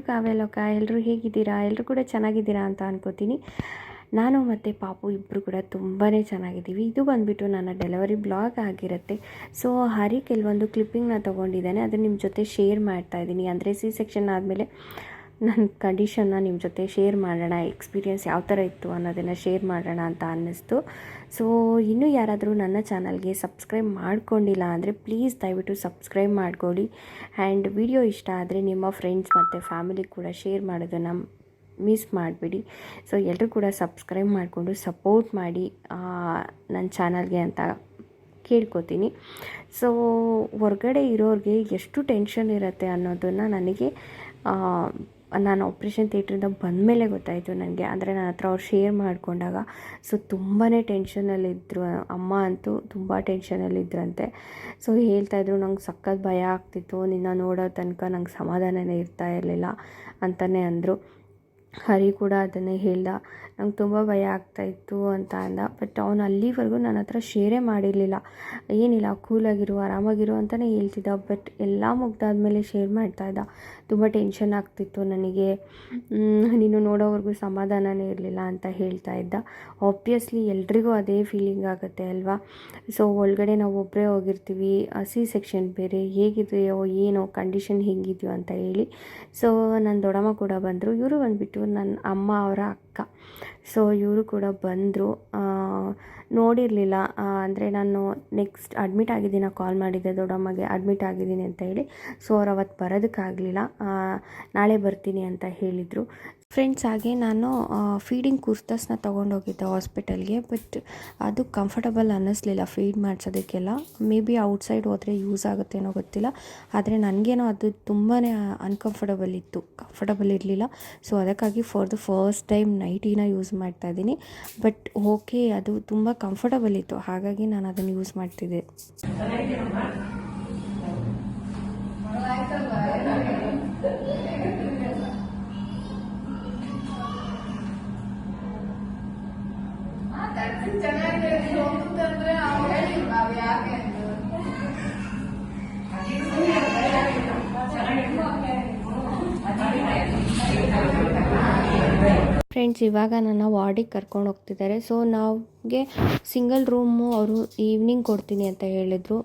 ಕಾವ್ಯಲೋಕ ಎಲ್ಲರೂ ಹೇಗಿದ್ದೀರಾ? ಎಲ್ಲರೂ ಕೂಡ ಚೆನ್ನಾಗಿದ್ದೀರಾ ಅಂತ ಅನ್ಕೋತೀನಿ. ನಾನು ಮತ್ತು ಪಾಪು ಇಬ್ಬರು ಕೂಡ ತುಂಬಾ ಚೆನ್ನಾಗಿದ್ದೀವಿ. ಇದು ಬಂದುಬಿಟ್ಟು ನನ್ನ ಡೆಲಿವರಿ ಬ್ಲಾಗ್ ಆಗಿರುತ್ತೆ. ಸೊ ಹರಿ ಕೆಲವೊಂದು ಕ್ಲಿಪ್ಪಿಂಗ್ನ ತೊಗೊಂಡಿದ್ದಾನೆ, ಅದನ್ನು ನಿಮ್ಮ ಜೊತೆ ಶೇರ್ ಮಾಡ್ತಾಯಿದ್ದೀನಿ. ಅಂದರೆ ಸಿ ಸೆಕ್ಷನ್ ಆದಮೇಲೆ ನನ್ನ ಕಂಡೀಷನ್ನ ನಿಮ್ಮ ಜೊತೆ ಶೇರ್ ಮಾಡೋಣ, ಎಕ್ಸ್ಪೀರಿಯೆನ್ಸ್ ಯಾವ ಥರ ಇತ್ತು ಅನ್ನೋದನ್ನು ಶೇರ್ ಮಾಡೋಣ ಅಂತ ಅನ್ನಿಸ್ತು. ಸೊ ಇನ್ನೂ ಯಾರಾದರೂ ನನ್ನ ಚಾನಲ್ಗೆ ಸಬ್ಸ್ಕ್ರೈಬ್ ಮಾಡ್ಕೊಂಡಿಲ್ಲ ಅಂದರೆ ಪ್ಲೀಸ್ ದಯವಿಟ್ಟು ಸಬ್ಸ್ಕ್ರೈಬ್ ಮಾಡ್ಕೊಳ್ಳಿ. ಆ್ಯಂಡ್ ವಿಡಿಯೋ ಇಷ್ಟ ಆದರೆ ನಿಮ್ಮ ಫ್ರೆಂಡ್ಸ್ ಮತ್ತು ಫ್ಯಾಮಿಲಿ ಕೂಡ ಶೇರ್ ಮಾಡೋದನ್ನು ಮಿಸ್ ಮಾಡಬೇಡಿ. ಸೊ ಎಲ್ಲರೂ ಕೂಡ ಸಬ್ಸ್ಕ್ರೈಬ್ ಮಾಡಿಕೊಂಡು ಸಪೋರ್ಟ್ ಮಾಡಿ ನನ್ನ ಚಾನಲ್ಗೆ ಅಂತ ಕೇಳ್ಕೊತೀನಿ. ಸೊ ಹೊರಗಡೆ ಇರೋರಿಗೆ ಎಷ್ಟು ಟೆನ್ಷನ್ ಇರುತ್ತೆ ಅನ್ನೋದನ್ನು ನನಗೆ ನಾನು ಆಪ್ರೇಷನ್ ಥಿಯೇಟ್ರಿಂದ ಬಂದಮೇಲೆ ಗೊತ್ತಾಯಿತು ನನಗೆ. ಅಂದರೆ ನನ್ನ ಹತ್ರ ಅವ್ರು ಶೇರ್ ಮಾಡಿಕೊಂಡಾಗ ಸೊ ತುಂಬಾ ಟೆನ್ಷನಲ್ಲಿದ್ದರು. ಅಮ್ಮ ಅಂತೂ ತುಂಬ ಟೆನ್ಷನಲ್ಲಿದ್ದರಂತೆ. ಸೊ ಹೇಳ್ತಾಯಿದ್ರು, ನಂಗೆ ಸಖತ್ ಭಯ ಆಗ್ತಿತ್ತು, ನಿನ್ನ ನೋಡೋ ತನಕ ನಂಗೆ ಸಮಾಧಾನನೇ ಇರ್ತಾ ಇರಲಿಲ್ಲ ಅಂತಲೇ ಅಂದರು. ಹರಿ ಕೂಡ ಅದನ್ನೇ ಹೇಳ್ದ, ನಂಗೆ ತುಂಬ ಭಯ ಆಗ್ತಾಯಿತ್ತು ಅಂತ ಅಂದ. ಬಟ್ ಅವನು ಅಲ್ಲಿವರೆಗೂ ನನ್ನ ಹತ್ರ ಶೇರೇ ಮಾಡಿರಲಿಲ್ಲ. ಏನಿಲ್ಲ, ಕೂಲಾಗಿರು, ಆರಾಮಾಗಿರು ಅಂತಲೇ ಹೇಳ್ತಿದ್ದ. ಬಟ್ ಎಲ್ಲ ಮುಗ್ದಾದ್ಮೇಲೆ ಶೇರ್ ಮಾಡ್ತಾಯಿದ್ದ, ತುಂಬ ಟೆನ್ಷನ್ ಆಗ್ತಿತ್ತು ನನಗೆ, ನೀನು ನೋಡೋವರೆಗೂ ಸಮಾಧಾನನೇ ಇರಲಿಲ್ಲ ಅಂತ ಹೇಳ್ತಾ ಇದ್ದ. ಆಬ್ವಿಯಸ್ಲಿ ಎಲ್ರಿಗೂ ಅದೇ ಫೀಲಿಂಗ್ ಆಗುತ್ತೆ ಅಲ್ವಾ. ಸೊ ಒಳಗಡೆ ನಾವು ಒಬ್ಬರೇ ಹೋಗಿರ್ತೀವಿ, ಸಿ ಸೆಕ್ಷನ್ ಬೇರೆ, ಹೇಗಿದೆಯೋ ಏನೋ ಕಂಡೀಷನ್ ಹೇಗಿದೆಯೋ ಅಂತ ಹೇಳಿ. ಸೊ ನನ್ನ ದೊಡ್ಡಮ್ಮ ಕೂಡ ಬಂದರು. ಇವರು ಬಂದುಬಿಟ್ಟು ನನ್ನ ಅಮ್ಮ ಅವರ ಅಕ್ಕ. ಸೊ ಇವರು ಕೂಡ ಬಂದರು. ನೋಡಿರಲಿಲ್ಲ, ಅಂದರೆ ನಾನು ನೆಕ್ಸ್ಟ್ ಅಡ್ಮಿಟ್ ಆಗಿದ್ದೀನಿ, ಕಾಲ್ ಮಾಡಿದ್ದೆ ದೊಡ್ಡಮ್ಮಗೆ ಅಡ್ಮಿಟ್ ಆಗಿದ್ದೀನಿ ಅಂತ ಹೇಳಿ. ಸೊ ಅವ್ರು ಅವತ್ತು ಬರೋದಕ್ಕಾಗಲಿಲ್ಲ, ನಾಳೆ ಬರ್ತೀನಿ ಅಂತ ಹೇಳಿದರು. ಫ್ರೆಂಡ್ಸ್, ಹಾಗೆ ನಾನು ಫೀಡಿಂಗ್ ಕುರ್ತಾಸ್ನ ತೊಗೊಂಡೋಗಿದ್ದೆ ಹಾಸ್ಪಿಟಲ್ಗೆ. ಬಟ್ ಅದು ಕಂಫರ್ಟಬಲ್ ಅನ್ನಿಸ್ಲಿಲ್ಲ ಫೀಡ್ ಮಾಡಿಸೋದಕ್ಕೆಲ್ಲ. ಮೇ ಬಿ ಔಟ್ಸೈಡ್ ಹೋದರೆ ಯೂಸ್ ಆಗುತ್ತೇನೋ ಗೊತ್ತಿಲ್ಲ, ಆದರೆ ನನಗೇನೋ ಅದು ತುಂಬಾ ಅನ್ಕಂಫರ್ಟಬಲ್ ಇತ್ತು, ಕಂಫರ್ಟಬಲ್ ಇರಲಿಲ್ಲ. ಸೊ ಅದಕ್ಕಾಗಿ ಫಾರ್ ದ ಫಸ್ಟ್ ಟೈಮ್ ನೈಟಿನ ಯೂಸ್ ಮಾಡ್ತಾಯಿದ್ದೀನಿ. ಬಟ್ ಓಕೆ, ಅದು ತುಂಬ ಕಂಫರ್ಟಬಲ್ ಇತ್ತು, ಹಾಗಾಗಿ ನಾನು ಅದನ್ನು ಯೂಸ್ ಮಾಡ್ತಿದ್ದೆ. ಫ್ರೆಂಡ್ಸ್, ಇವಾಗ ನನ್ನ ವಾರ್ಡಿಗೆ ಕರ್ಕೊಂಡು ಹೋಗ್ತಿದ್ದಾರೆ. ಸೊ ನಮಗೆ ಸಿಂಗಲ್ ರೂಮು ಅವರು ಈವ್ನಿಂಗ್ ಕೊಡ್ತೀನಿ ಅಂತ ಹೇಳಿದರು,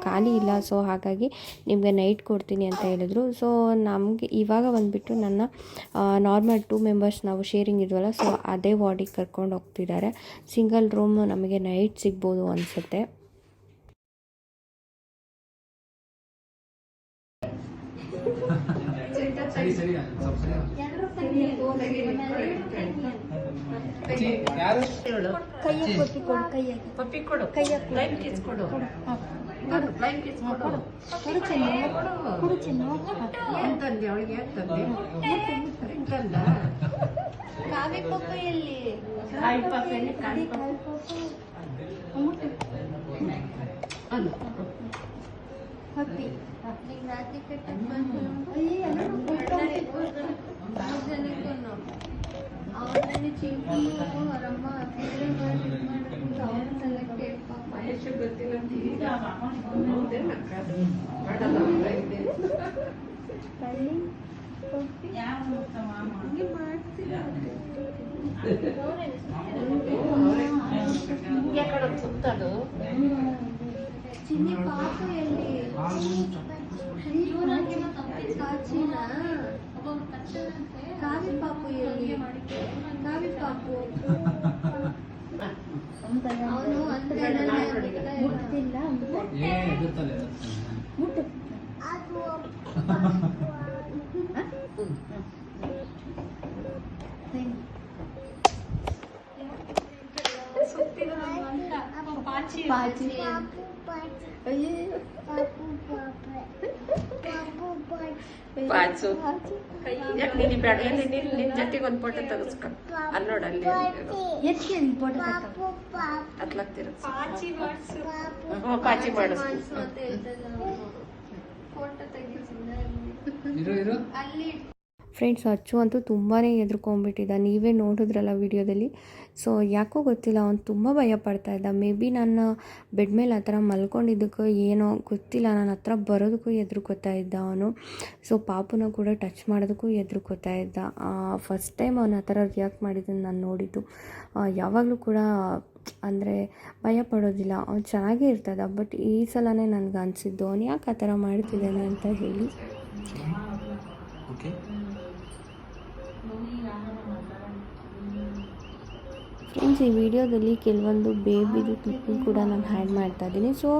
ಖಾಲಿ ಇಲ್ಲ. ಸೊ ಹಾಗಾಗಿ ನಿಮಗೆ ನೈಟ್ ಕೊಡ್ತೀನಿ ಅಂತ ಹೇಳಿದರು. ಸೊ ನಮಗೆ ಇವಾಗ ಬಂದುಬಿಟ್ಟು ನನ್ನ ನಾರ್ಮಲ್ 2 ಮೆಂಬರ್ಸ್ ನಾವು ಶೇರಿಂಗ್ ಇದ್ವಲ್ಲ, ಸೊ ಅದೇ ವಾರ್ಡಿಗೆ ಕರ್ಕೊಂಡು ಹೋಗ್ತಿದ್ದಾರೆ. ಸಿಂಗಲ್ ರೂಮ್ ನಮಗೆ ನೈಟ್ ಸಿಗ್ಬೋದು ಅನಿಸುತ್ತೆ. ಚಿನ್ನಿ ಪಾಪು ಎಲ್ಲಿ? ಕಾವಿ ಪಾಪು ಎಲ್ಲಿ? ಕಾವಿ ಪಾಪು ಅವನು ಅಂದ್ರೆ ಮುಟ್ಟಿಲ್ಲ, ಮುಟ್ಟು ಪಾಚಿ ಪಾಚು ಯಾಕೆ ನೀನು ಬೇಡ, ಎಲ್ಲಿ ನಿನ್ನ ಜೊತೆಗೆ ಒಂದು ಫೋಟೋ ತೆಗೆಸ್ಕೊ. ಅಲ್ಲಿ ನೋಡ, ಅಲ್ಲಿ ಹತ್ಲಾಗ್ತಿರ ಪಾಚಿ ಮಾಡಿಸ್ ಫೋಟೋ ತೆಗಿಸಿದ್ರೆ ಅಲ್ಲಿ ಫ್ರೆಂಡ್ಸ್ ಅಚ್ಚು ಅಂತೂ ತುಂಬಾ ಹೆದರ್ಕೊಂಡ್ಬಿಟ್ಟಿದ್ದ, ನೀವೇ ನೋಡಿದ್ರಲ್ಲ ವಿಡಿಯೋದಲ್ಲಿ. ಸೊ ಯಾಕೋ ಗೊತ್ತಿಲ್ಲ, ಅವ್ನು ತುಂಬ ಭಯ ಪಡ್ತಾಯಿದ್ದ. ಮೇ ಬಿ ನಾನು ಬೆಡ್ ಮೇಲೆ ಆ ಥರ ಮಲ್ಕೊಂಡಿದ್ದಕ್ಕೋ ಏನೋ ಗೊತ್ತಿಲ್ಲ, ನನ್ನ ಹತ್ರ ಬರೋದಕ್ಕೂ ಹೆದರ್ಕೋತಾ ಇದ್ದ ಅವನು. ಸೊ ಪಾಪುನ ಕೂಡ ಟಚ್ ಮಾಡೋದಕ್ಕೂ ಹೆದರ್ಕೋತಾ ಇದ್ದ. ಫಸ್ಟ್ ಟೈಮ್ ಅವನು ಆ ಥರ ರಿಯಾಕ್ಟ್ ಮಾಡಿದ್ದನ್ನು ನಾನು ನೋಡಿದ್ದು. ಯಾವಾಗಲೂ ಕೂಡ ಅಂದರೆ ಭಯ ಪಡೋದಿಲ್ಲ, ಅವ್ನು ಚೆನ್ನಾಗೇ ಇರ್ತದ. ಬಟ್ ಈ ಸಲನೇ ನನಗೆ ಅನಿಸಿದ್ದು ಅವ್ನು ಯಾಕೆ ಆ ಥರ ಮಾಡ್ತಿದ್ದಾನೆ ಅಂತ ಹೇಳಿ. ಫ್ರೆಂಡ್ಸ್, ಈ ವಿಡಿಯೋದಲ್ಲಿ ಕೆಲವೊಂದು ಬೇಬಿದು ಕ್ಲಿಪ್ಪಿಂಗ್ ಕೂಡ ನಾನು ಹ್ಯಾಡ್ ಮಾಡ್ತಾ ಇದ್ದೀನಿ. ಸೊ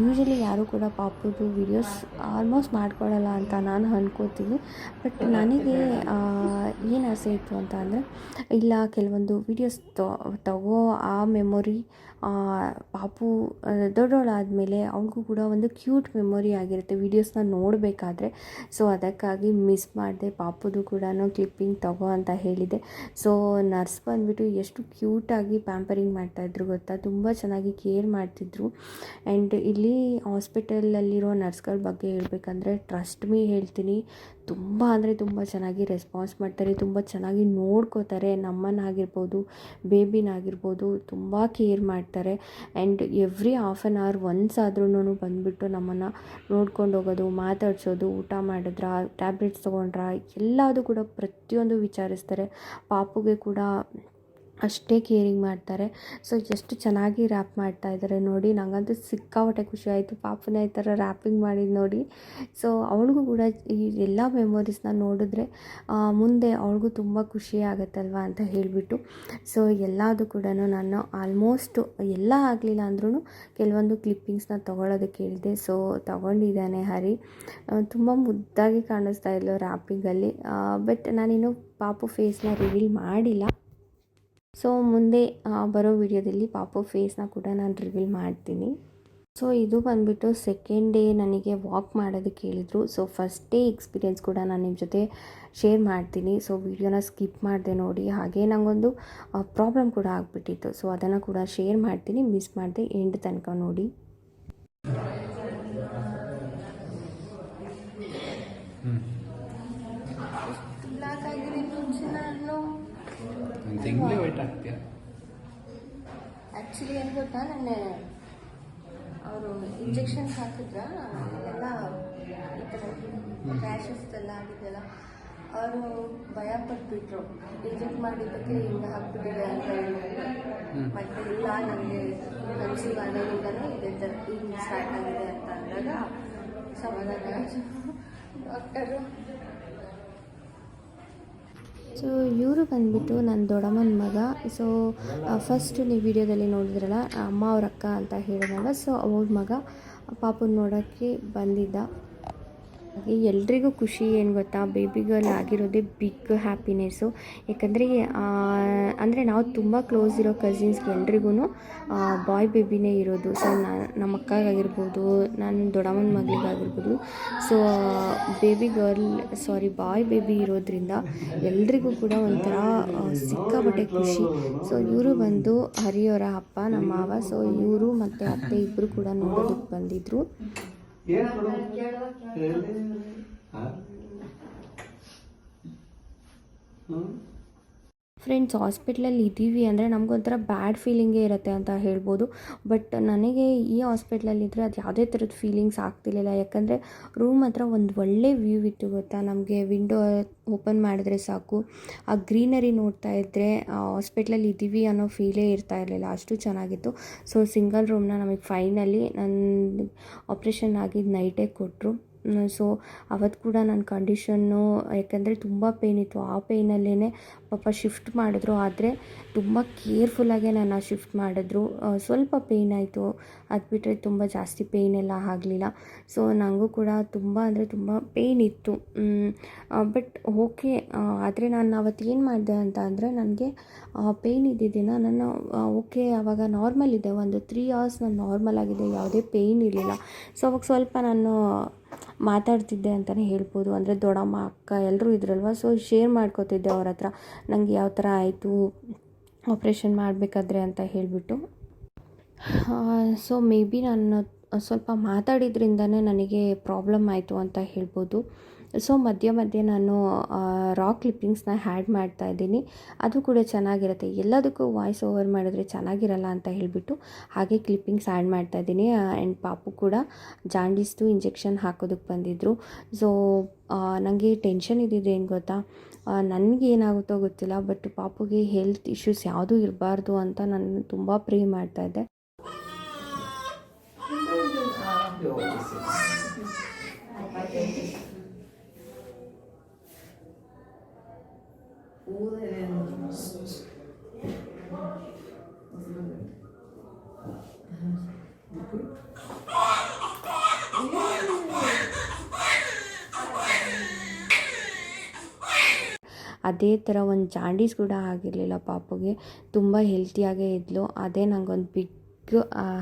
ಯೂಶಲಿ ಯಾರೂ ಕೂಡ ಪಾಪುದು ವೀಡಿಯೋಸ್ ಆಲ್ಮೋಸ್ಟ್ ಮಾಡ್ಕೊಳ್ಳಲ್ಲ ಅಂತ ನಾನು ಅಂದ್ಕೋತೀನಿ. ಬಟ್ ನನಗೆ ಏನು ಆಸೆ ಇತ್ತು ಅಂತ ಅಂದರೆ, ಇಲ್ಲ ಕೆಲವೊಂದು ವೀಡಿಯೋಸ್ ತಗೋ ಆ ಮೆಮೊರಿ ಪಾಪು ದೊಡ್ಡವಳಾದಮೇಲೆ ಅವ್ಳಿಗೂ ಕೂಡ ಒಂದು ಕ್ಯೂಟ್ ಮೆಮೊರಿ ಆಗಿರುತ್ತೆ ವೀಡಿಯೋಸ್ನ ನೋಡಬೇಕಾದ್ರೆ. ಸೊ ಅದಕ್ಕಾಗಿ ಮಿಸ್ ಮಾಡಿದೆ, ಪಾಪುದು ಕೂಡ ಕ್ಲಿಪ್ಪಿಂಗ್ ತಗೋ ಅಂತ ಹೇಳಿದೆ. ಸೊ ನರ್ಸ್ ಬಂದುಬಿಟ್ಟು ಎಷ್ಟು ಕ್ಯೂಟಾಗಿ ಪ್ಯಾಂಪರಿಂಗ್ ಮಾಡ್ತಾಯಿದ್ರು ಗೊತ್ತಾ, ತುಂಬ ಚೆನ್ನಾಗಿ ಕೇರ್ ಮಾಡ್ತಿದ್ರು. ಆ್ಯಂಡ್ ಇಲ್ಲಿ ಹಾಸ್ಪಿಟಲಲ್ಲಿರೋ ನರ್ಸ್ಗಳ ಬಗ್ಗೆ ಹೇಳ್ಬೇಕಂದ್ರೆ, ಟ್ರಸ್ಟ್ ಮೀ ಹೇಳ್ತೀನಿ, ತುಂಬ ಅಂದರೆ ತುಂಬ ಚೆನ್ನಾಗಿ ರೆಸ್ಪಾನ್ಸ್ ಮಾಡ್ತಾರೆ, ತುಂಬ ಚೆನ್ನಾಗಿ ನೋಡ್ಕೋತಾರೆ. ನಮ್ಮನ್ನಾಗಿರ್ಬೋದು, ಬೇಬಿನಾಗಿರ್ಬೋದು ತುಂಬ ಕೇರ್ ಮಾಡ್ತಾರೆ. And every half an hour once ಆದ್ರೂ ಬಂದುಬಿಟ್ಟು ನಮ್ಮನ್ನು ನೋಡ್ಕೊಂಡು ಹೋಗೋದು, ಮಾತಾಡ್ಸೋದು, ಊಟ ಮಾಡಿದ್ರಾ, ಟ್ಯಾಬ್ಲೆಟ್ಸ್ ತೊಗೊಂಡ್ರಾ, ಎಲ್ಲದೂ ಕೂಡ ಪ್ರತಿಯೊಂದು ವಿಚಾರಿಸ್ತಾರೆ. ಪಾಪುಗೆ ಕೂಡ ಅಷ್ಟೇ ಕೇರಿಂಗ್ ಮಾಡ್ತಾರೆ. ಸೊ ಎಷ್ಟು ಚೆನ್ನಾಗಿ ರ್ಯಾಪ್ ಮಾಡ್ತಾ ಇದ್ದಾರೆ ನೋಡಿ, ನನಗಂತೂ ಸಿಕ್ಕಾಪಟ್ಟೆ ಖುಷಿ ಆಯಿತು ಪಾಪುನ ಈ ಥರ ರ್ಯಾಪಿಂಗ್ ಮಾಡಿದ್ದು ನೋಡಿ. ಸೊ ಅವಳಿಗೂ ಕೂಡ ಈ ಎಲ್ಲ ಮೆಮೊರೀಸ್ನ ನೋಡಿದ್ರೆ ಮುಂದೆ ಅವಳಿಗೂ ತುಂಬ ಖುಷಿ ಆಗುತ್ತಲ್ವ ಅಂತ ಹೇಳಿಬಿಟ್ಟು, ಸೊ ಎಲ್ಲದೂ ಕೂಡ ನಾನು ಆಲ್ಮೋಸ್ಟ್ ಎಲ್ಲ ಆಗಲಿಲ್ಲ ಅಂದ್ರೂ ಕೆಲವೊಂದು ಕ್ಲಿಪ್ಪಿಂಗ್ಸ್ನ ತೊಗೊಳೋದಕ್ಕೆ ಹೇಳಿದೆ. ಸೊ ತೊಗೊಂಡಿದ್ದಾನೆ ಹರಿ, ತುಂಬ ಮುದ್ದಾಗಿ ಕಾಣಿಸ್ತಾ ಇದ್ಲು ರ್ಯಾಪಿಂಗಲ್ಲಿ. ಬಟ್ ನಾನಿನ್ನು ಪಾಪು ಫೇಸ್ನ ರಿವೀಲ್ ಮಾಡಿಲ್ಲ. ಸೊ ಮುಂದೆ ಬರೋ ವಿಡಿಯೋದಲ್ಲಿ ಪಾಪು ಫೇಸ್ನ ಕೂಡ ನಾನು ರಿವೀಲ್ ಮಾಡ್ತೀನಿ. ಸೊ ಇದು ಬಂದುಬಿಟ್ಟು ಸೆಕೆಂಡ್ ಡೇ ನನಗೆ ವಾಕ್ ಮಾಡೋದಕ್ಕೆ ಹೇಳಿದರು. ಸೊ ಫಸ್ಟ್ ಡೇ ಎಕ್ಸ್ಪೀರಿಯೆನ್ಸ್ ಕೂಡ ನಾನು ನಿಮ್ಮ ಜೊತೆ ಶೇರ್ ಮಾಡ್ತೀನಿ. ಸೊ ವಿಡಿಯೋನ ಸ್ಕಿಪ್ ಮಾಡಿದೆ ನೋಡಿ. ಹಾಗೆ ನನಗೊಂದು ಪ್ರಾಬ್ಲಮ್ ಕೂಡ ಆಗಿಬಿಟ್ಟಿತ್ತು. ಸೊ ಅದನ್ನು ಕೂಡ ಶೇರ್ ಮಾಡ್ತೀನಿ, ಮಿಸ್ ಮಾಡಿದೆ ಎಂಡ್ ತನಕ ನೋಡಿ. ಬ್ಲ್ಯಾಕ್ ಆಗಿದೆ ಮುಂಚೆ ನಾನು ತಿಂಗಳೇ ವೈಟ್ ಆಗ್ತೀಯ. ಆ್ಯಕ್ಚುಲಿ ಏನು ಗೊತ್ತಾ, ನೆನ್ನೆ ಅವರು ಇಂಜೆಕ್ಷನ್ ಹಾಕಿದ್ರ ಎಲ್ಲ ಈ ಥರ ರ್ಯಾಷಸ್ ಎಲ್ಲ ಆಗಿದೆಯಲ್ಲ, ಅವರು ಭಯ ಪಟ್ಬಿಟ್ರು. ಇಂಜೆಕ್ಟ್ ಮಾಡಿದ್ದಕ್ಕೆ ಹಿಂಗೆ ಹಾಕ್ಬಿಟ್ಟಿದೆ ಅಂತ ಹೇಳ್ಬಿಟ್ಟು. ಮತ್ತೆ ಇಲ್ಲ, ನನಗೆ ಕನ್ಸೀವ್ ಆದಾಗಿಂದಲೂ ಇದೇ ಥರ ಹಿಂಗೆ ಸ್ಟಾರ್ಟ್ ಆಗಿದೆ ಅಂತ ಅಂದಾಗ ಸಮಾಧಾನ ಡಾಕ್ಟರು. ಸೊ ಇವರು ಬಂದುಬಿಟ್ಟು ನನ್ನ ದೊಡ್ಡಮ್ಮನ ಮಗ. ಸೊ ಫಸ್ಟ್ ನೀವು ವಿಡಿಯೋದಲ್ಲಿ ನೋಡಿದ್ರಲ್ಲ, ಅಮ್ಮ ಅವ್ರ ಅಕ್ಕ ಅಂತ ಹೇಳಿದಾಗ, ಸೊ ಅವ್ರ ಮಗ ಪಾಪುನ ನೋಡೋಕ್ಕೆ ಬಂದಿದ್ದ. ಹಾಗೆ ಎಲ್ರಿಗೂ ಖುಷಿ ಏನು ಗೊತ್ತಾ, ಬೇಬಿ ಗರ್ಲ್ ಆಗಿರೋದೇ ಬಿಗ್ ಹ್ಯಾಪಿನೆಸ್ಸು. ಯಾಕಂದರೆ ಅಂದರೆ ನಾವು ತುಂಬ ಕ್ಲೋಸ್ ಇರೋ ಕಸಿನ್ಸ್ಗೆ ಎಲ್ರಿಗೂ ಬಾಯ್ ಬೇಬಿನೇ ಇರೋದು. ಸೊ ನಮ್ಮ ಅಕ್ಕಗಾಗಿರ್ಬೋದು, ನನ್ನ ದೊಡ್ಡಮ್ಮನ ಮಗಳಿಗಾಗಿರ್ಬೋದು, ಸೊ ಬಾಯ್ ಬೇಬಿ ಇರೋದ್ರಿಂದ ಎಲ್ರಿಗೂ ಕೂಡ ಒಂಥರ ಸಿಕ್ಕಾಪಟ್ಟೆ ಖುಷಿ. ಸೊ ಇವರು ಬಂದು ಹರಿಯವರ ಅಪ್ಪ, ನಮ್ಮ ಮಾವ. ಸೊ ಇವರು ಮತ್ತು ಅತ್ತೆ ಇಬ್ಬರು ಕೂಡ ನೋಡೋದಕ್ಕೆ ಬಂದಿದ್ದರು. ಫ್ರೆಂಡ್ಸ್, ಹಾಸ್ಪಿಟ್ಲಲ್ಲಿ ಇದ್ದೀವಿ ಅಂದರೆ ನಮಗೊಂಥರ ಬ್ಯಾಡ್ ಫೀಲಿಂಗೇ ಇರುತ್ತೆ ಅಂತ ಹೇಳ್ಬೋದು. ಬಟ್ ನನಗೆ ಈ ಹಾಸ್ಪಿಟ್ಲಲ್ಲಿದ್ದರೆ ಅದು ಯಾವುದೇ ಥರದ ಫೀಲಿಂಗ್ಸ್ ಆಗ್ತಿರ್ಲಿಲ್ಲ. ಯಾಕಂದರೆ ರೂಮ್ ಹತ್ರ ಒಂದು ಒಳ್ಳೆ ವ್ಯೂ ಇತ್ತು ಗೊತ್ತಾ. ನಮಗೆ ವಿಂಡೋ ಓಪನ್ ಮಾಡಿದ್ರೆ ಸಾಕು, ಆ ಗ್ರೀನರಿ ನೋಡ್ತಾ ಇದ್ದರೆ ಹಾಸ್ಪಿಟ್ಲಲ್ಲಿ ಇದ್ದೀವಿ ಅನ್ನೋ ಫೀಲೇ ಇರ್ತಾ ಇರಲಿಲ್ಲ, ಅಷ್ಟು ಚೆನ್ನಾಗಿತ್ತು. ಸೊ ಸಿಂಗಲ್ ರೂಮ್ನ ನಮಗೆ ಫೈನಲಿ ನನ್ನ ಆಪ್ರೇಷನ್ ಆಗಿದ್ದು ನೈಟೇ ಕೊಟ್ಟರು. ಸೊ ಅವತ್ತು ಕೂಡ ನನ್ನ ಕಂಡೀಷನ್ನು, ಯಾಕಂದರೆ ತುಂಬ ಪೇಯ್ನ್ ಇತ್ತು, ಆ ಪೇಯ್ನಲ್ಲೇ ಪಾಪ ಶಿಫ್ಟ್ ಮಾಡಿದ್ರು. ಆದರೆ ತುಂಬ ಕೇರ್ಫುಲ್ಲಾಗೆ ನನ್ನ ಶಿಫ್ಟ್ ಮಾಡಿದ್ರು. ಸ್ವಲ್ಪ ಪೇಯ್ನ್ ಆಯಿತು, ಅದು ಬಿಟ್ಟರೆ ತುಂಬ ಜಾಸ್ತಿ ಪೇಯ್ನ್ ಎಲ್ಲ ಆಗಲಿಲ್ಲ. ಸೊ ನನಗೂ ಕೂಡ ತುಂಬ ಅಂದರೆ ತುಂಬ ಪೇಯ್ನ್ ಇತ್ತು. But okay. ಆದರೆ ನಾನು ಅವತ್ತು ಏನು ಮಾಡಿದೆ ಅಂತ ಅಂದರೆ, ನನಗೆ ಪೇಯ್ನ್ ಇದ್ದಿದ್ದಿನ ನಾನು ಓಕೆ ಆವಾಗ ನಾರ್ಮಲ್ ಇದೆ, ಒಂದು 3 hours ನಾನು ನಾರ್ಮಲ್ ಆಗಿದೆ, ಯಾವುದೇ ಪೇಯ್ನ್ ಇರಲಿಲ್ಲ. ಸೊ ಅವಾಗ ಸ್ವಲ್ಪ ನಾನು ಮಾತಾಡ್ತಿದ್ದೆ ಅಂತಲೇ ಹೇಳ್ಬೋದು. ಅಂದರೆ ದೊಡ್ಡಮ್ಮ, ಅಕ್ಕ ಎಲ್ಲರೂ ಇದ್ರಲ್ವ, ಸೊ ಶೇರ್ ಮಾಡ್ಕೋತಿದ್ದೆ ಅವ್ರ ಹತ್ರ, ನನಗೆ ಯಾವ ಥರ ಆಯಿತು ಆಪ್ರೇಷನ್ ಮಾಡಬೇಕಾದ್ರೆ ಅಂತ ಹೇಳಿಬಿಟ್ಟು. ಸೊ ಮೇ ಬಿ ನಾನು ಸ್ವಲ್ಪ ಮಾತಾಡಿದ್ರಿಂದನೇ ನನಗೆ ಪ್ರಾಬ್ಲಮ್ ಆಯಿತು ಅಂತ ಹೇಳ್ಬೋದು. ಸೊ ಮಧ್ಯೆ ಮಧ್ಯೆ ನಾನು ರಾ ಕ್ಲಿಪ್ಪಿಂಗ್ಸ್ನ ಹ್ಯಾಡ್ ಮಾಡ್ತಾ ಇದ್ದೀನಿ, ಅದು ಕೂಡ ಚೆನ್ನಾಗಿರುತ್ತೆ. ಎಲ್ಲದಕ್ಕೂ ವಾಯ್ಸ್ ಓವರ್ ಮಾಡಿದ್ರೆ ಚೆನ್ನಾಗಿರಲ್ಲ ಅಂತ ಹೇಳಿಬಿಟ್ಟು ಹಾಗೆ ಕ್ಲಿಪ್ಪಿಂಗ್ಸ್ ಆ್ಯಡ್ ಮಾಡ್ತಾ ಇದ್ದೀನಿ. ಆ್ಯಂಡ್ ಪಾಪು ಕೂಡ ಜಾಂಡೀಸ್ದು ಇಂಜೆಕ್ಷನ್ ಹಾಕೋದಕ್ಕೆ ಬಂದಿದ್ದರು. ಸೊ ನನಗೆ ಟೆನ್ಷನ್ ಇದ್ದಿದ್ದು ಏನು ಗೊತ್ತಾ, ನನಗೇನಾಗುತ್ತೋ ಗೊತ್ತಿಲ್ಲ, ಬಟ್ ಪಾಪುಗೆ ಹೆಲ್ತ್ ಇಶ್ಯೂಸ್ ಯಾವುದೂ ಇರಬಾರ್ದು ಅಂತ ನಾನು ತುಂಬ ಪ್ರೇ ಮಾಡ್ತಾಯಿದ್ದೆ. ಅದೇ ಥರ ಒಂದು ಜಾಂಡೀಸ್ ಕೂಡ ಆಗಿರಲಿಲ್ಲ ಪಾಪುಗೆ, ತುಂಬ ಹೆಲ್ತಿಯಾಗೇ ಇದ್ಲು. ಅದೇ ನನಗೊಂದು ಬಿಗ್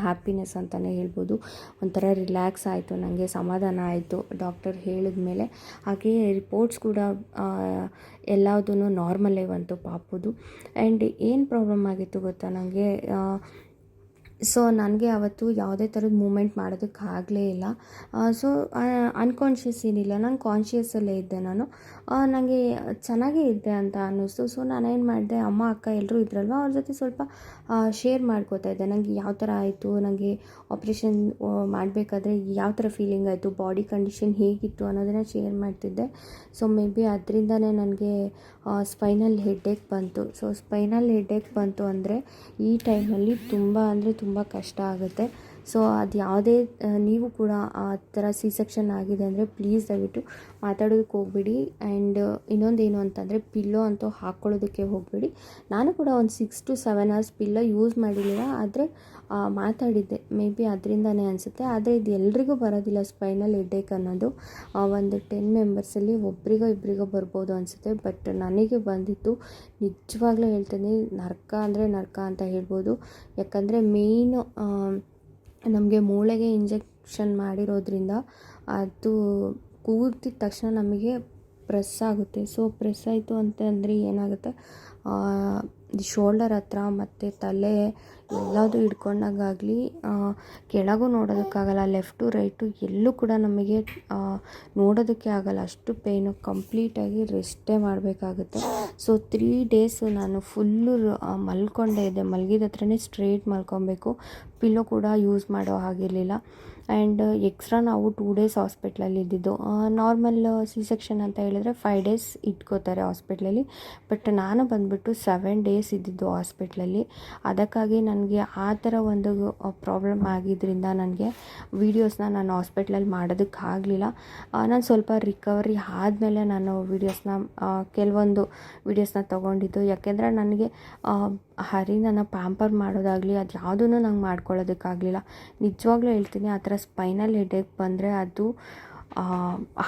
ಹ್ಯಾಪಿನೆಸ್ ಅಂತಲೇ ಹೇಳ್ಬೋದು. ಒಂಥರ ರಿಲ್ಯಾಕ್ಸ್ ಆಯಿತು, ನನಗೆ ಸಮಾಧಾನ ಆಯಿತು ಡಾಕ್ಟರ್ ಹೇಳಿದ್ಮೇಲೆ. ಹಾಗೆ ರಿಪೋರ್ಟ್ಸ್ ಕೂಡ ಎಲ್ಲದೂ ನಾರ್ಮಲ್ಲೇ ಬಂತು ಪಾಪುದು. ಆ್ಯಂಡ್ ಏನು ಪ್ರಾಬ್ಲಮ್ ಆಗಿತ್ತು ಗೊತ್ತಾ ನನಗೆ, ಸೊ ನನಗೆ ಅವತ್ತು ಯಾವುದೇ ಥರದ ಮೂಮೆಂಟ್ ಮಾಡೋದಕ್ಕಾಗಲೇ ಇಲ್ಲ. ಸೊ ಅನ್ಕಾನ್ಷಿಯಸ್ ಏನಿಲ್ಲ, ನಾನು ಕಾನ್ಷಿಯಸ್ಸಲ್ಲೇ ಇದ್ದೆ. ನನಗೆ ಚೆನ್ನಾಗೇ ಇದ್ದೆ ಅಂತ ಅನ್ನಿಸ್ತು. ಸೊ ನಾನೇನು ಮಾಡಿದೆ, ಅಮ್ಮ ಅಕ್ಕ ಎಲ್ಲರೂ ಇದ್ರಲ್ವ, ಅವ್ರ ಜೊತೆ ಸ್ವಲ್ಪ ಶೇರ್ ಮಾಡ್ಕೋತಾ ಇದ್ದೆ. ನನಗೆ ಯಾವ ಥರ ಆಯಿತು, ನನಗೆ ಆಪ್ರೇಷನ್ ಮಾಡಬೇಕಾದ್ರೆ ಯಾವ ಥರ ಫೀಲಿಂಗ್ ಆಯಿತು, ಬಾಡಿ ಕಂಡೀಷನ್ ಹೇಗಿತ್ತು ಅನ್ನೋದನ್ನು ಶೇರ್ ಮಾಡ್ತಿದ್ದೆ. ಸೊ ಮೇ ಬಿ ಅದರಿಂದನೇ ನನಗೆ ಸ್ಪೈನಲ್ ಹೆಡ್ಏಕ್ ಬಂತು. ಸೊ ಸ್ಪೈನಲ್ ಹೆಡ್ಏಕ್ ಬಂತು ಅಂದರೆ ಈ ಟೈಮಲ್ಲಿ ತುಂಬ ಅಂದರೆ ತುಂಬ ಕಷ್ಟ ಆಗುತ್ತೆ. ಸೊ ಅದು ಯಾವುದೇ ನೀವು ಕೂಡ ಆ ಥರ ಸಿ ಸೆಕ್ಷನ್ ಆಗಿದೆ ಅಂದರೆ ಪ್ಲೀಸ್ ದಯವಿಟ್ಟು ಮಾತಾಡೋದಕ್ಕೆ ಹೋಗ್ಬೇಡಿ. ಆ್ಯಂಡ್ ಇನ್ನೊಂದೇನು ಅಂತಂದರೆ ಪಿಲ್ಲೋ ಅಂತೂ ಹಾಕ್ಕೊಳ್ಳೋದಕ್ಕೆ ಹೋಗಬೇಡಿ. ನಾನು ಕೂಡ ಒಂದು 6 to 7 hours ಪಿಲ್ಲೋ ಯೂಸ್ ಮಾಡಿರಲಿಲ್ಲ, ಆದರೆ ಮಾತಾಡಿದ್ದೆ. ಮೇ ಬಿ ಅದರಿಂದನೇ ಅನಿಸುತ್ತೆ. ಆದರೆ ಇದು ಎಲ್ರಿಗೂ ಬರೋದಿಲ್ಲ ಸ್ಪೈನಲ್ ಹೆಡ್ಏಕ್ ಅನ್ನೋದು. ಒಂದು 10 ಮೆಂಬರ್ಸಲ್ಲಿ ಒಬ್ರಿಗೋ ಇಬ್ಬರಿಗೋ ಬರ್ಬೋದು ಅನಿಸುತ್ತೆ. ಬಟ್ ನನಗೆ ಬಂದಿತ್ತು, ನಿಜವಾಗ್ಲೂ ಹೇಳ್ತೀನಿ, ನರ್ಕ ಅಂದರೆ ನರ್ಕ ಅಂತ ಹೇಳ್ಬೋದು. ಯಾಕಂದರೆ ಮೇಯ್ನು ನಮಗೆ ಮೂಳೆಗೆ ಇಂಜೆಕ್ಷನ್ ಮಾಡಿರೋದ್ರಿಂದ ಅದು ಕೂದಿದ ತಕ್ಷಣ ನಮಗೆ ಪ್ರೆಸ್ ಆಗುತ್ತೆ. ಸೊ ಪ್ರೆಸ್ ಆಯಿತು ಅಂತಂದರೆ ಏನಾಗುತ್ತೆ, ಶೋಲ್ಡರ್ ಹತ್ರ ಮತ್ತು ತಲೆ ಎಲ್ಲದೂ ಹಿಡ್ಕೊಂಡಾಗಲಿ ಕೆಳಗೂ ನೋಡೋದಕ್ಕಾಗಲ್ಲ, ಲೆಫ್ಟು ರೈಟು ಎಲ್ಲೂ ಕೂಡ ನಮಗೆ ನೋಡೋದಕ್ಕೆ ಆಗಲ್ಲ, ಅಷ್ಟು ಪೇಯ್ನು. ಕಂಪ್ಲೀಟಾಗಿ ರೆಸ್ಟೇ ಮಾಡಬೇಕಾಗುತ್ತೆ. ಸೊ 3 days ನಾನು ಫುಲ್ಲು ಮಲ್ಕೊಂಡೇ ಇದ್ದೆ. ಮಲಗಿದ ಹತ್ರನೇ ಸ್ಟ್ರೇಟ್ ಮಲ್ಕೊಬೇಕು, ಪಿಲ್ಲೋ ಕೂಡ ಯೂಸ್ ಮಾಡೋ ಹಾಗಿರಲಿಲ್ಲ. ಆ್ಯಂಡ್ ಎಕ್ಸ್ಟ್ರಾ ನಾವು 2 days ಹಾಸ್ಪಿಟ್ಲಲ್ಲಿ ಇದ್ದಿದ್ದು. ನಾರ್ಮಲ್ ಸಿ ಸೆಕ್ಷನ್ ಅಂತ ಹೇಳಿದರೆ 5 days ಇಟ್ಕೋತಾರೆ ಹಾಸ್ಪಿಟ್ಲಲ್ಲಿ, ಬಟ್ ನಾನು ಬಂದುಬಿಟ್ಟು 7 days ಇದ್ದಿದ್ದು ಹಾಸ್ಪಿಟ್ಲಲ್ಲಿ. ಅದಕ್ಕಾಗಿ ನನಗೆ ಆ ಥರ ಒಂದು ಪ್ರಾಬ್ಲಮ್ ಆಗಿದ್ದರಿಂದ ನನಗೆ ವೀಡಿಯೋಸ್ನ ನಾನು ಹಾಸ್ಪಿಟ್ಲಲ್ಲಿ ಮಾಡೋದಕ್ಕಾಗಲಿಲ್ಲ. ನಾನು ಸ್ವಲ್ಪ ರಿಕವರಿ ಆದಮೇಲೆ ನಾನು ಕೆಲವೊಂದು ವೀಡಿಯೋಸ್ನ ತೊಗೊಂಡಿದ್ದು. ಯಾಕೆಂದರೆ ನನಗೆ ಹರಿನ ಪ್ಯಾಂಪರ್ ಮಾಡೋದಾಗಲಿ ಅದು ಯಾವುದೂ ನಂಗೆ ಮಾಡ್ಕೊಳ್ಳೋದಕ್ಕಾಗಲಿಲ್ಲ. ನಿಜವಾಗ್ಲೂ ಹೇಳ್ತೀನಿ, ಆ ಥರ ಸ್ಪೈನಲ್ ಹೆಡ್ಏಕ್ ಬಂದರೆ ಅದು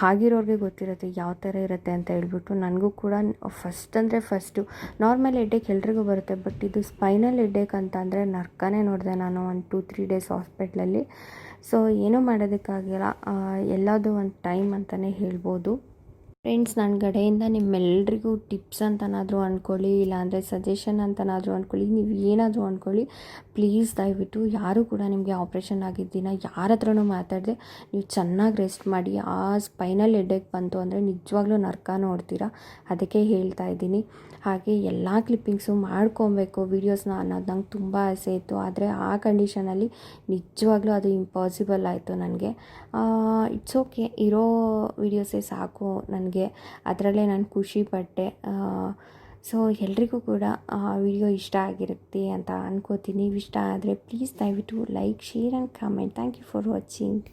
ಆಗಿರೋರಿಗೆ ಗೊತ್ತಿರುತ್ತೆ ಯಾವ ಥರ ಇರುತ್ತೆ ಅಂತ ಹೇಳ್ಬಿಟ್ಟು. ನನಗೂ ಕೂಡ ಫಸ್ಟು ನಾರ್ಮಲ್ ಹೆಡ್ಏಕ್ ಎಲ್ರಿಗೂ ಬರುತ್ತೆ, ಬಟ್ ಇದು ಸ್ಪೈನಲ್ ಹೆಡ್ಏಕ್ ಅಂತ ಅಂದರೆ ನರ್ಕನೇ ನೋಡಿದೆ ನಾನು ಒಂದು 2-3 days ಹಾಸ್ಪಿಟ್ಲಲ್ಲಿ. ಸೊ ಏನೂ ಮಾಡೋದಕ್ಕಾಗಿಲ್ಲ, ಎಲ್ಲದೂ ಒಂದು ಟೈಮ್ ಅಂತಲೇ ಹೇಳ್ಬೋದು. ಫ್ರೆಂಡ್ಸ್, ನನ್ನ ಕಡೆಯಿಂದ ನಿಮ್ಮೆಲ್ರಿಗೂ ಟಿಪ್ಸ್ ಅಂತನಾದರೂ ಅಂದ್ಕೊಳ್ಳಿ, ಇಲ್ಲಾಂದರೆ ಸಜೆಷನ್ ಅಂತನಾದರೂ ಅಂದ್ಕೊಳ್ಳಿ, ನೀವು ಏನಾದರೂ ಅಂದ್ಕೊಳ್ಳಿ, ಪ್ಲೀಸ್ ದಯವಿಟ್ಟು ಯಾರೂ ಕೂಡ ನಿಮಗೆ ಆಪ್ರೇಷನ್ ಆಗಿದ್ದಿನ ಯಾರ ಹತ್ರನೂ ಮಾತಾಡದೆ ನೀವು ಚೆನ್ನಾಗಿ ರೆಸ್ಟ್ ಮಾಡಿ. ಆ ಸ್ಪೈನಲ್ ಹೆಡ್ಏಕ್ ಬಂತು ಅಂದರೆ ನಿಜವಾಗ್ಲೂ ನರ್ಕ ನೋಡ್ತೀರಾ, ಅದಕ್ಕೆ ಹೇಳ್ತಾ ಇದ್ದೀನಿ. ಹಾಗೆ ಎಲ್ಲ ಕ್ಲಿಪ್ಪಿಂಗ್ಸು ಮಾಡ್ಕೊಬೇಕು ವೀಡಿಯೋಸ್ನ ಅನ್ನೋದು ನಂಗೆ ತುಂಬ ಆಸೆ ಇತ್ತು. ಆದರೆ ಆ ಕಂಡೀಷನಲ್ಲಿ ನಿಜವಾಗ್ಲೂ ಅದು ಇಂಪಾಸಿಬಲ್ ಆಯಿತು ನನಗೆ. ಇಟ್ಸ್ ಓಕೆ, ಇರೋ ವೀಡಿಯೋಸೇ ಸಾಕು ನನಗೆ, ಅದರಲ್ಲೇ ನಾನು ಖುಷಿಪಟ್ಟೆ. ಸೊ ಎಲ್ರಿಗೂ ಕೂಡ ವಿಡಿಯೋ ಇಷ್ಟ ಆಗಿರುತ್ತೆ ಅಂತ ಅನ್ಕೋತೀನಿ. ಇಷ್ಟ ಆದರೆ ಪ್ಲೀಸ್ ದಯವಿಟ್ಟು like, share and comment. Thank you for watching.